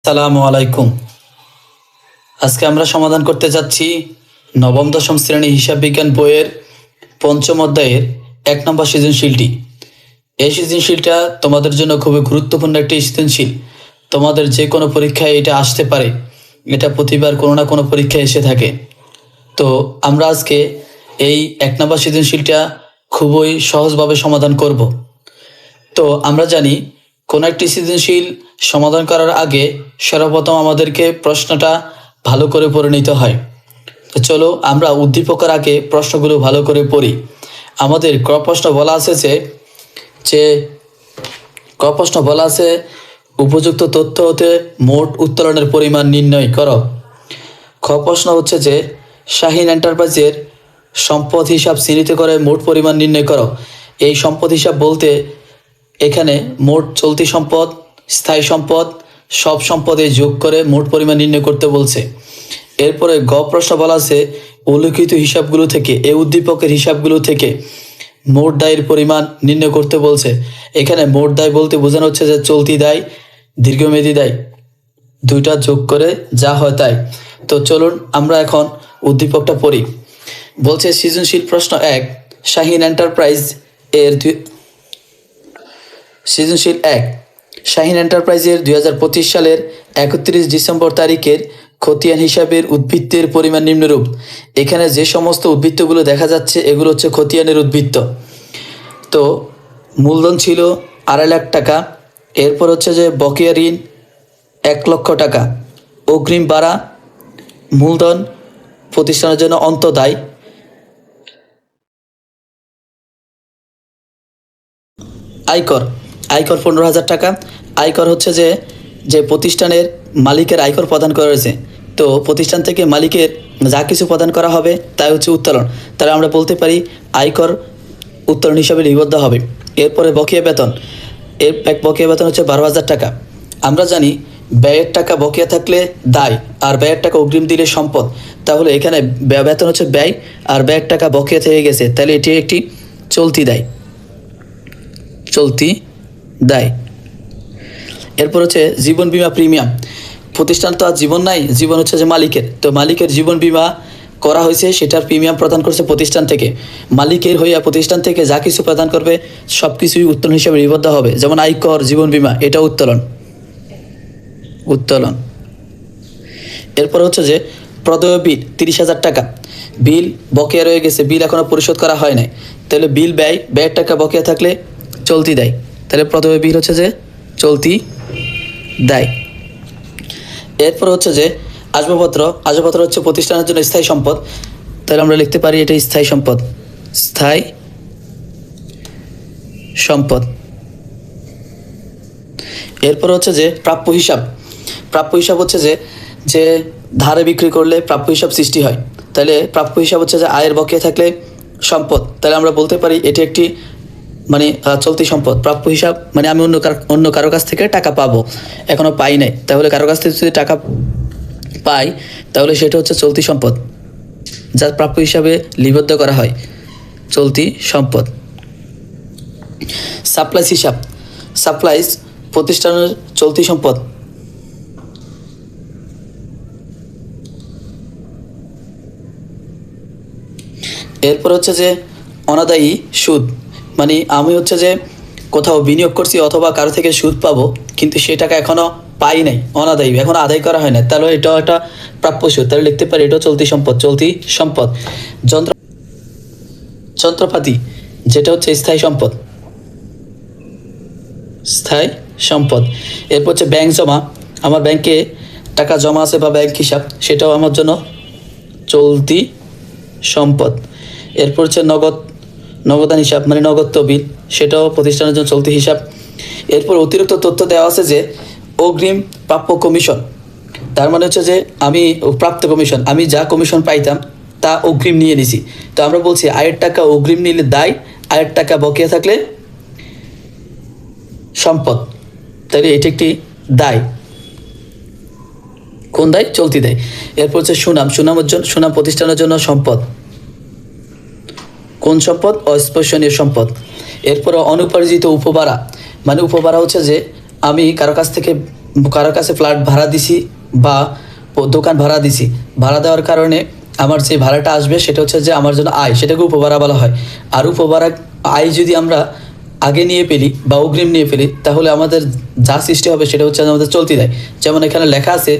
আসসালামু আলাইকুম। আজকে আমরা সমাধান করতে যাচ্ছি নবম দশম শ্রেণী হিসাব বিজ্ঞান বইয়ের পঞ্চম অধ্যায়ের 1 নম্বর সৃজনশীলটি। এই সৃজনশীলটা তোমাদের জন্য খুবই গুরুত্বপূর্ণ একটি সৃজনশীল। তোমাদের যে কোনো পরীক্ষায় এটা আসতে পারে, এটা প্রতিবার কোনো না কোনো পরীক্ষায় এসে থাকে। তো আমরা আজকে এই 1 নম্বর সৃজনশীলটা খুবই সহজভাবে সমাধান করব। তো আমরা জানি কোনো একটি সৃজনশীল সমাধান করার আগে সর্বপ্রথম আমাদেরকে প্রশ্নটা ভালো করে পড়ে নিতে হয়। তো চলো আমরা উদ্দীপকের আগে প্রশ্নগুলো ভালো করে পড়ি। আমাদের ক প্রশ্ন বলা আছে ক প্রশ্ন বলা আছে উপযুক্ত তথ্য হতে মোট উত্তোলনের পরিমাণ নির্ণয় করো। খ প্রশ্ন হচ্ছে যে শাহিন এন্টারপ্রাইজের সম্পদ হিসাব চিহ্নিত করে মোট পরিমাণ নির্ণয় করো। এই সম্পদ হিসাব বলতে এখানে মোট চলতি সম্পদ, স্থায়ী সম্পদ, সব সম্পদে যোগ করে মোট পরিমাণ নির্ণয় করতে বলছে। এরপরে গ প্রশ্ন বলা আছে উল্লিখিত হিসাবগুলো থেকে, এই উদ্দীপকের হিসাবগুলো থেকে মোট দায়ের পরিমাণ নির্ণয় করতে বলছে। এখানে মোট দায় বলতে বোঝানো হচ্ছে যে চলতি দায়, দীর্ঘমেয়াদী দায়, দুইটা যোগ করে যা হয় তাই। তো চলুন আমরা এখন উদ্দীপকটা পড়ি। বলছে সৃজনশীল প্রশ্ন 1, শাহিন এন্টারপ্রাইজ এর সৃজনশীল 1, শাহিন এন্টারপ্রাইজের 2025 সালের 31 ডিসেম্বর তারিখের খতিয়ান হিসাবের উদ্বৃত্তের পরিমাণ নিম্নরূপ। এখানে যে সমস্ত উদ্বৃত্তগুলো দেখা যাচ্ছে এগুলো হচ্ছে খতিয়ানের উদ্বৃত্ত। তো মূলধন ছিল 2.5 লাখ টাকা, এরপর হচ্ছে যে বকেয়া ঋণ 1 লক্ষ টাকা, অগ্রিম ভাড়া, মূলধন প্রতিষ্ঠানের জন্য অন্তদায়, আয়কর 15,000 টাকা। আয়কর হচ্ছে যে যে প্রতিষ্ঠানের মালিকের আয়কর প্রদান করা হয়েছে। তো প্রতিষ্ঠান থেকে মালিকের যা কিছু প্রদান করা হবে তাই হচ্ছে উত্তোলন। তাহলে আমরা বলতে পারি আয়কর উত্তোলন হিসাবে লিপিবদ্ধ হবে। এরপরে বকেয়া বেতন, বকেয়া বেতন হচ্ছে 12,000 টাকা। আমরা জানি ব্যয়ের টাকা বকেয়া থাকলে দায়, আর ব্যয়ের টাকা অগ্রিম দিলে সম্পদ। তাহলে এখানে বেতন হচ্ছে ব্যয়, আর ব্যয়ের টাকা বকেয়া থেকে গেছে, তাহলে এটি একটি চলতি দায়, চলতি দায়। এরপর হচ্ছে জীবন বীমা প্রিমিয়াম। প্রতিষ্ঠান তো আর জীবন নাই, জীবন হচ্ছে যে মালিকের। তো মালিকের জীবন বীমা করা হয়েছে, সেটার প্রিমিয়াম প্রদান করছে প্রতিষ্ঠান থেকে। মালিকের হইয়া প্রতিষ্ঠান থেকে যা কিছু প্রদান করবে সব কিছুই উত্তোলন হিসেবে লিপিবদ্ধ হবে। যেমন আয়কর, জীবন বীমা, এটা উত্তোলন। এরপর হচ্ছে যে প্রদেয় বিল 30,000 টাকা। বিল বকেয়া রয়ে গেছে, বিল এখনও পরিশোধ করা হয় নাই, তাহলে বিল ব্যয়ের টাকা বকেয়া থাকলে চলতি দায়, তাহলে প্রদেয় বিল হচ্ছে যে চলতি দায়। এরপর হচ্ছে যে আসবাবপত্র হচ্ছে প্রতিষ্ঠানের জন্য স্থায়ী সম্পদ, তাহলে আমরা লিখতে পারি এটা স্থায়ী সম্পদ, স্থায়ী সম্পদ। এরপর হচ্ছে যে প্রাপ্য হিসাব হচ্ছে যে ধারে বিক্রি করলে প্রাপ্য হিসাব সৃষ্টি হয়। তাহলে প্রাপ্য হিসাব হচ্ছে যে আয়ের বকেয়া থাকলে সম্পদ, তাহলে আমরা বলতে পারি এটি একটি চলতি সম্পদ। প্রাপ্য হিসাব মানে আমি অন্য কারো কাছ থেকে টাকা পাবো, এখনও পাই নাই, তাহলে কারো কাছ থেকে যদি টাকা পাই তাহলে সেটা হচ্ছে চলতি সম্পদ, যা প্রাপ্য হিসাবে লিপিবদ্ধ করা হয়, চলতি সম্পদ। সাপ্লাইজ প্রতিষ্ঠানের চলতি সম্পদ। এরপর হচ্ছে যে অনাদায়ী সুদ, মানে আমি হচ্ছে যে কোথাও বিনিয়োগ করছি অথবা কারো থেকে সুদ পাবো, কিন্তু সে টাকা এখনও পাই নাই, অনাদায়ী, এখনও আদায় করা হয় না, তাহলে এটাও একটা প্রাপ্য সুদ, তাহলে লিখতে পারি এটাও চলতি সম্পদ। যন্ত্রপাতি, যেটা হচ্ছে স্থায়ী সম্পদ। এরপর হচ্ছে ব্যাংক জমা, আমার ব্যাংকে টাকা জমা আছে বা ব্যাংক হিসাব, সেটাও আমার জন্য চলতি সম্পদ। এরপর হচ্ছে নগদান হিসাব, মানে নগদ তহবিল, সেটাও প্রতিষ্ঠানের জন্য চলতি হিসাব। এরপর অতিরিক্ত তথ্য দেওয়া আছে যে অগ্রিম প্রাপ্য কমিশন, তার মানে হচ্ছে যে আমি প্রাপ্ত কমিশন, আমি যা কমিশন পাইতাম তা অগ্রিম নিয়ে নিছি। তো আমরা বলছি আয়ের টাকা অগ্রিম নিলে দায়, আয়ের টাকা বকেয়া থাকলে সম্পদ, তাহলে এটি একটি দায়। কোন দায়? চলতি দায়। এরপর হচ্ছে সুনাম প্রতিষ্ঠানের জন্য সম্পদ। কোন সম্পদ? অস্পর্শনীয় সম্পদ। এরপর অনুপার্জিত উপভাড়া, মানে উপভাড়া হচ্ছে যে আমি কারো কাছ থেকে কারো কাছে ফ্ল্যাট ভাড়া দিছি বা দোকান ভাড়া দিছি, ভাড়া দেওয়ার কারণে আমার যে ভাড়াটা আসবে সেটা হচ্ছে যে আমার জন্য আয়, সেটাকে উপভাড়া বলা হয়। আর উপভাড়া আয় যদি আমরা আগে নিয়ে ফেলি বা অগ্রিম নিয়ে ফেলি, তাহলে আমাদের যা সৃষ্টি হবে সেটা হচ্ছে আমাদের চলতি দেয়। যেমন এখানে লেখা আছে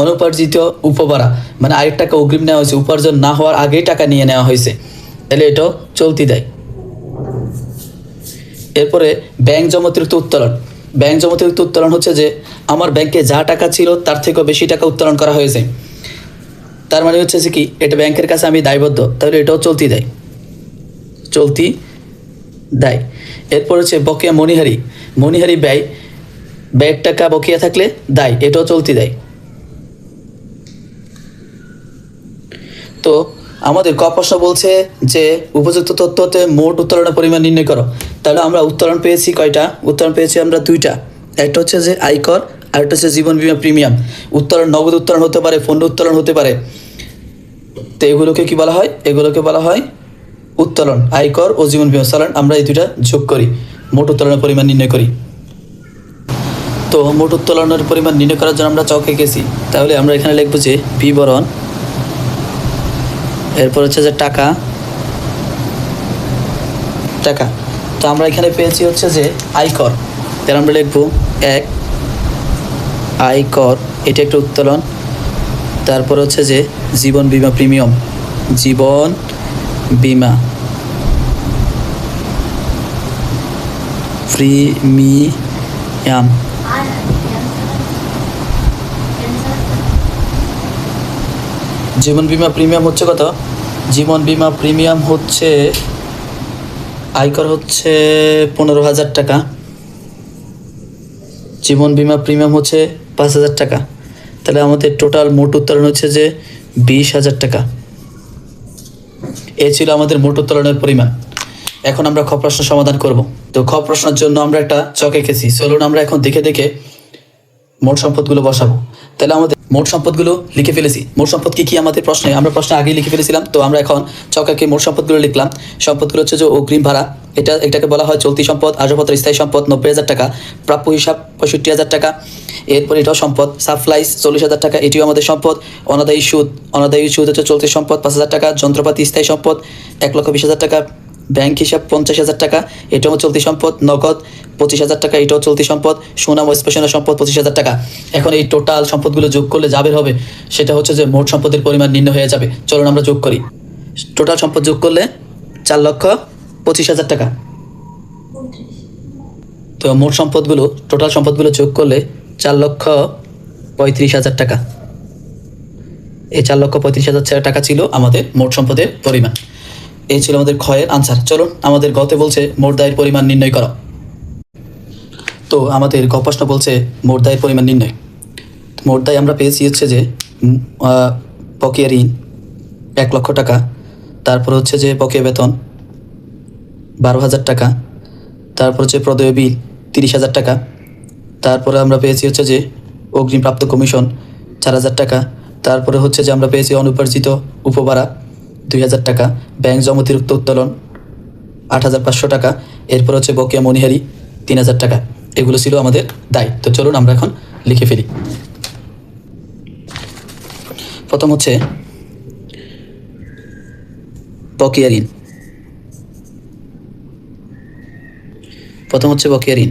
অনুপার্জিত উপভাড়া, মানে আয়ের টাকা অগ্রিম নেওয়া হয়েছে, উপার্জন না হওয়ার আগেই টাকা নিয়ে নেওয়া হয়েছে, তাহলে এটাও চলতি দেয়। এরপরে ব্যাংক জমাতিরিক্ত উত্তোলন। ব্যাংক জমাতিরিক্ত উত্তোলন হচ্ছে যে আমার ব্যাংকে যা টাকা ছিল তার থেকেও বেশি টাকা উত্তোলন করা হয়েছে, তার মানে হচ্ছে যে কি এটা ব্যাংকের কাছে আমি দায়বদ্ধ, তাহলে এটাও চলতি দেয়, চলতি দেয়। এরপর হচ্ছে বকেয়া মনিহারি। মনিহারি ব্যয়, ব্যয়ের টাকা বকেয়া থাকলে দায়, এটাও চলতি দেয়। তো আমাদের ক প্রশ্ন বলছে যে উপযুক্ত তথ্য হতে মোট উত্তোলনের পরিমাণ নির্ণয় করো। তাহলে আমরা উত্তোলন পেয়েছি কয়টা? উত্তোলন পেয়েছি আমরা দুইটা, একটা হচ্ছে যে আয়কর আর একটা হচ্ছে জীবন বীমা প্রিমিয়াম। উত্তোলন নগদ উত্তোলন হতে পারে, ফন্ড উত্তোলন হতে পারে। তো এগুলোকে কি বলা হয়? এগুলোকে বলা হয় উত্তোলন। আয়কর ও জীবন বীমা। চলুন আমরা এই দুইটা যোগ করি, মোট উত্তোলনের পরিমাণ নির্ণয় করি। তো মোট উত্তোলনের পরিমাণ নির্ণয় করার জন্য আমরা চকে গেছি, তাহলে আমরা এখানে লিখব যে বিবরণ, এরপর হচ্ছে যে টাকা। তো আমরা এখানে পেয়েছি হচ্ছে যে আয়কর, তাহলে আমরা লিখব 1 আয়কর, এটা একটা উত্তোলন। তারপর হচ্ছে যে জীবন বীমা প্রিমিয়াম, জীবন বীমা প্রিমিয়াম। জীবন বীমা প্রিমিয়াম হচ্ছে কত? জীবন বীমা প্রিমিয়াম হচ্ছে আয়কর হচ্ছে 15,000 টাকা, জীবন বীমা প্রিমিয়াম হচ্ছে 5,000 টাকা। তাহলে আমাদের টোটাল মোট উত্তোলন হচ্ছে যে 20,000 টাকা। এ ছিল আমাদের মোট উত্তোলনের পরিমাণ। এখন আমরা খ প্রশ্ন সমাধান করব। তো খ প্রশ্নের জন্য আমরা একটা চক এঁকেছি, চলুন আমরা এখন দেখে দেখে মোট সম্পদগুলো বসাবো। তাহলে আমাদের মোট সম্পদগুলো লিখে ফেলেছি। মোট সম্পদ কি কি আমাদের প্রশ্নে, আমরা প্রশ্নে আগেই লিখে ফেলেছিলাম। তো আমরা এখন চকাকে মোট সম্পদগুলো লিখলাম। সম্পদগুলো হচ্ছে যে অগ্রিম ভাড়া, এটাকে বলা হয় চলতি সম্পদ। আসবাবপত্র স্থায়ী সম্পদ 90,000 টাকা, প্রাপ্য হিসাব 65,000 টাকা। এরপর এটাও সম্পদ। সাপ্লাইস 40,000 টাকা, এটিও আমাদের সম্পদ। অনাদায়ী সুদ হচ্ছে চলতি সম্পদ 5,000 টাকা। যন্ত্রপাতি স্থায়ী সম্পদ 1,20,000 টাকা। ব্যাংক হিসাব 50,000 টাকা, এটাও চলতি সম্পদ। নগদ 25,000 টাকা, এটাও চলতি সম্পদ। সুনাম ও স্পেশাল সম্পদ 25,000 টাকা। এখন এই টোটাল সম্পদগুলো যোগ করলে যাবে হবে সেটা হচ্ছে যে মোট সম্পদের পরিমাণ নির্ণয় হয়ে যাবে। চলুন আমরা যোগ করি। টোটাল সম্পদ যোগ করলে 4,25,000 টাকা। তো মোট সম্পদগুলো, টোটাল সম্পদগুলো যোগ করলে 4,35,000 টাকা। এই 4,35,000 টাকা ছিল আমাদের মোট সম্পদের পরিমাণ। এই ছিল আমাদের ক্ষয়ের আনসার। চলুন আমাদের গতে বলছে মোট দায়ের পরিমাণ নির্ণয় করো। তো আমাদের গ প্রশ্ন বলছে মোট দায়ের পরিমাণ নির্ণয়। মোট দায় আমরা পেয়েছি হচ্ছে যে বকেয়া ঋণ 1,00,000 টাকা, তারপর হচ্ছে যে বকেয়া বেতন 12,000 টাকা, তারপর হচ্ছে প্রদেয় বিল 30,000 টাকা, তারপরে আমরা পেয়েছি হচ্ছে যে অগ্রিম প্রাপ্ত কমিশন 4,000 টাকা, তারপরে হচ্ছে যে আমরা পেয়েছি অনুপার্জিত উপভাড়া 2,000 টাকা, ব্যাংক জমাতিরিক্ত উত্তোলন 8,500 টাকা, এরপর হচ্ছে বকেয়া মনিহারি 3,000 টাকা। এগুলো ছিল আমাদের দায়। তো চলুন আমরা এখন লিখে ফেলি। প্রথম হচ্ছে বকেয়া ঋণ। বকেয়া ঋণ।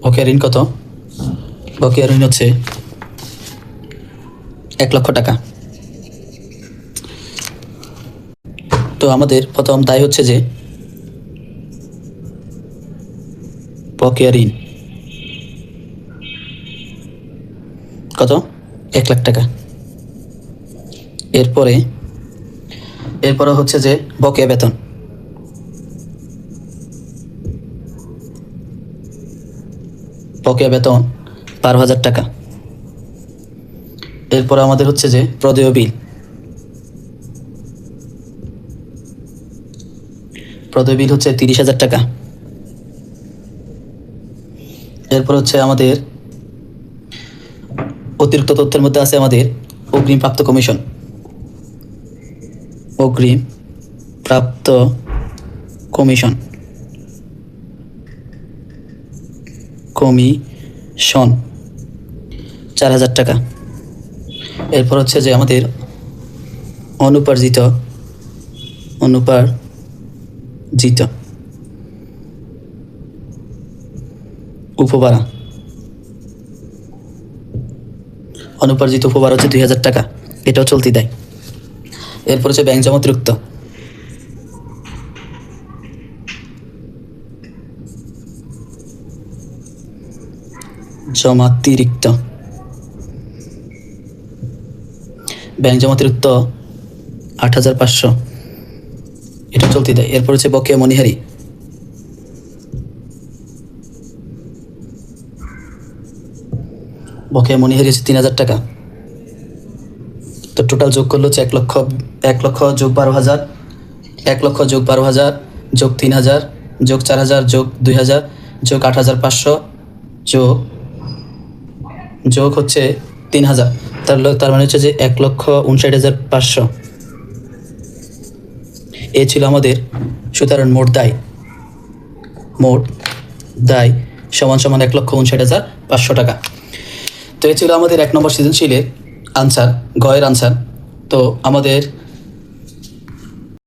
বকেয়া ঋণ কত? বকেয়া ঋণ হচ্ছে 1,00,000 টাকা। তো আমাদের প্রথম দায় হচ্ছে যে বকেয়া ঋণ কত? 1,00,000 টাকা। এরপরে হচ্ছে যে বকেয়া বেতন। বকেয়া বেতন 12,000 টাকা। এরপর আমাদের হচ্ছে যে প্রদেয় বিল। প্রদেয় বিল হচ্ছে 30,000 টাকা। এরপর হচ্ছে আমাদের অতিরিক্ত তথ্যের মধ্যে আছে আমাদের অগ্রিম প্রাপ্ত কমিশন। অগ্রিম প্রাপ্ত কমিশন কমিশন 4,000 টাকা। এরপর হচ্ছে যে আমাদের অনুপার্জিত উপভাড়া হচ্ছে 2,000 টাকা, এটাও চলতি দেয়। এরপর হচ্ছে ব্যাংক জমাতিরিক্ত, ব্যাংক জমাতিরিক্ত 8,500, এটা চলতি দেয়। এরপর হচ্ছে বকেয়া মনিহারি, হচ্ছে 3,000 টাকা। তো টোটাল যোগ করলে হচ্ছে 1 লক্ষ যোগ 12,000, 1 লক্ষ যোগ 12,000 যোগ 3,000 যোগ 4,000 যোগ 2,000 যোগ 8,500 যোগ হচ্ছে 3,000, তার মানে হচ্ছে যে 1,59,500। এ ছিল আমাদের সুতরাং মোট দায় সমান 1,59,500 টাকা। তো এ ছিল আমাদের 1 নম্বর সৃজনশীলের আনসার, গয়ের আনসার। তো আমাদের